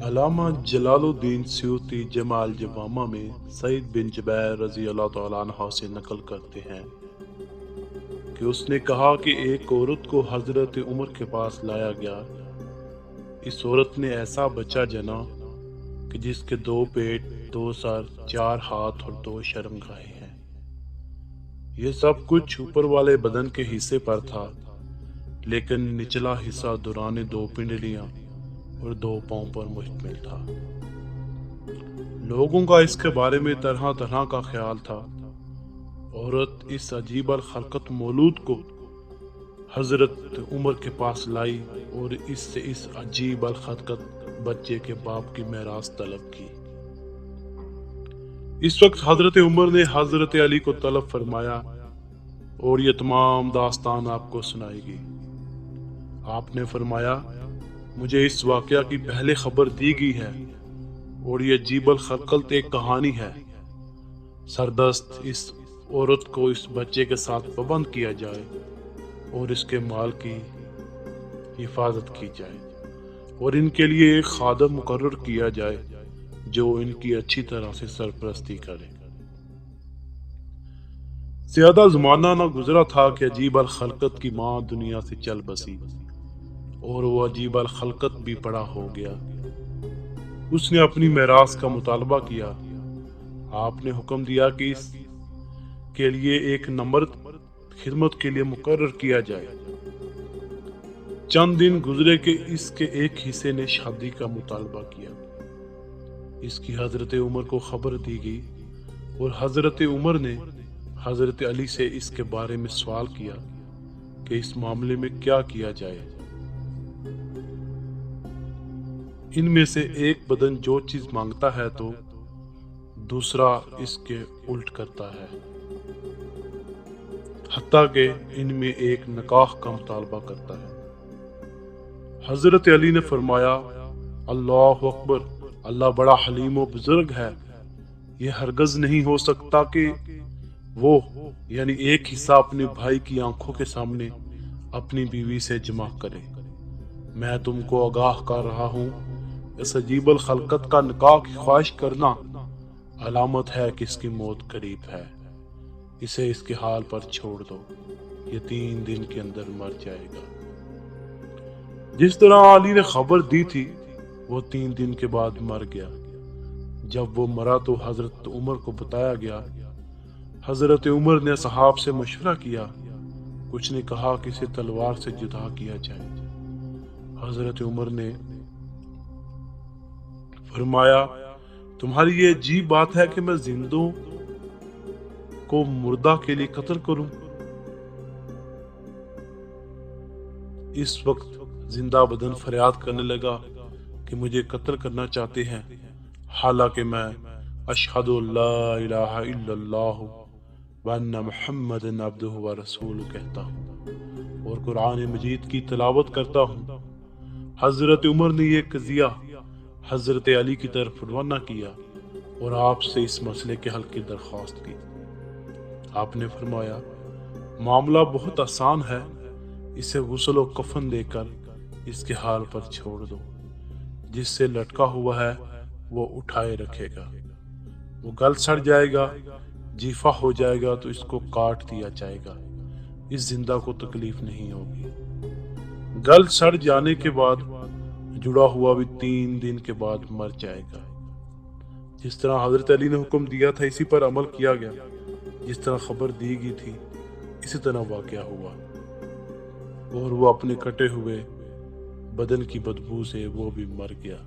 علامہ جلال الدین سیوطی جمع الجوامع میں سعید بن جبیر رضی اللہ تعالیٰ عنہ سے نقل کرتے ہیں کہ اس نے کہا کہ ایک عورت کو حضرت عمر کے پاس لایا گیا۔ اس عورت نے ایسا بچہ جنا کہ جس کے 2 پیٹ، 2 سر، 4 ہاتھ اور 2 شرمگاہیں ہیں۔ یہ سب کچھ اوپر والے بدن کے حصے پر تھا، لیکن نچلا حصہ دوران 2 پنڈلیاں اور 2 پاؤں پر مشتمل تھا۔ لوگوں کا اس کے بارے میں طرح طرح کا خیال تھا۔ عورت اس عجیب الخلقت مولود کو حضرت عمر کے پاس لائی اور اس سے اس عجیب الخلقت بچے کے باپ کی میراث طلب کی۔ اس وقت حضرت عمر نے حضرت علی کو طلب فرمایا اور یہ تمام داستان آپ کو سنائے گی۔ آپ نے فرمایا، مجھے اس واقعہ کی پہلے خبر دی گئی ہے اور یہ عجیب الخلقت ایک کہانی ہے۔ سردست اس عورت کو اس بچے کے ساتھ پابند کیا جائے اور اس کے مال کی حفاظت کی جائے اور ان کے لیے ایک خادم مقرر کیا جائے جو ان کی اچھی طرح سے سرپرستی کرے۔ زیادہ زمانہ نہ گزرا تھا کہ عجیب الخلقت کی ماں دنیا سے چل بسی اور وہ عجیب الخلقت بھی بڑا ہو گیا۔ اس نے اپنی میراث کا مطالبہ کیا۔ آپ نے حکم دیا کہ اس کے لیے ایک نمرد خدمت کے لیے مقرر کیا جائے۔ چند دن گزرے کہ اس کے ایک حصے نے شادی کا مطالبہ کیا۔ اس کی حضرت عمر کو خبر دی گئی اور حضرت عمر نے حضرت علی سے اس کے بارے میں سوال کیا کہ اس معاملے میں کیا کیا جائے۔ ان میں سے ایک بدن جو چیز مانگتا ہے تو دوسرا اس کے الٹ کرتا ہے، حتیٰ کہ ان میں ایک نکاح کا مطالبہ کرتا ہے۔ حضرت علی نے فرمایا، اللہ اکبر، اللہ بڑا حلیم و بزرگ ہے۔ یہ ہرگز نہیں ہو سکتا کہ وہ یعنی ایک حصہ اپنے بھائی کی آنکھوں کے سامنے اپنی بیوی سے جمع کرے۔ میں تم کو آگاہ کر رہا ہوں، اس عجیب الخلقت کا نکاح کی خواہش کرنا علامت ہے کہ اس کی موت قریب ہے۔ اسے اس کے حال پر چھوڑ دو، یہ 3 دن کے اندر مر جائے گا۔ جس طرح علی نے خبر دی تھی وہ 3 دن کے بعد مر گیا۔ جب وہ مرا تو حضرت عمر کو بتایا گیا۔ حضرت عمر نے صحاب سے مشورہ کیا۔ کچھ نے کہا کہ اسے تلوار سے جدا کیا جائے۔ حضرت عمر نے فرمایا، تمہاری یہ عجیب بات ہے کہ میں زندوں کو مردہ کے لیے قتل کروں۔ اس وقت زندہ بدن فریاد کرنے لگا کہ مجھے قتل کرنا چاہتے ہیں، حالانکہ میں اشہد لا الہ الا اللہ وان محمد عبدہ ورسولہ کہتا ہوں اور قرآن مجید کی تلاوت کرتا ہوں۔ حضرت عمر نے یہ قضیہ حضرت علی کی طرف روانہ کیا اور آپ سے اس مسئلے کے حل کی درخواست کی۔ آپ نے فرمایا، معاملہ بہت آسان ہے، اسے غسل و کفن دے کر اس کے حال پر چھوڑ دو۔ جس سے لٹکا ہوا ہے وہ اٹھائے رکھے گا، وہ گل سڑ جائے گا، جیفا ہو جائے گا تو اس کو کاٹ دیا جائے گا، اس زندہ کو تکلیف نہیں ہوگی۔ گل سڑ جانے کے بعد جڑا ہوا بھی 3 دن کے بعد مر جائے گا۔ جس طرح حضرت علی نے حکم دیا تھا اسی پر عمل کیا گیا، جس طرح خبر دی گئی تھی اسی طرح واقعہ ہوا، اور وہ اپنے کٹے ہوئے بدن کی بدبو سے وہ بھی مر گیا۔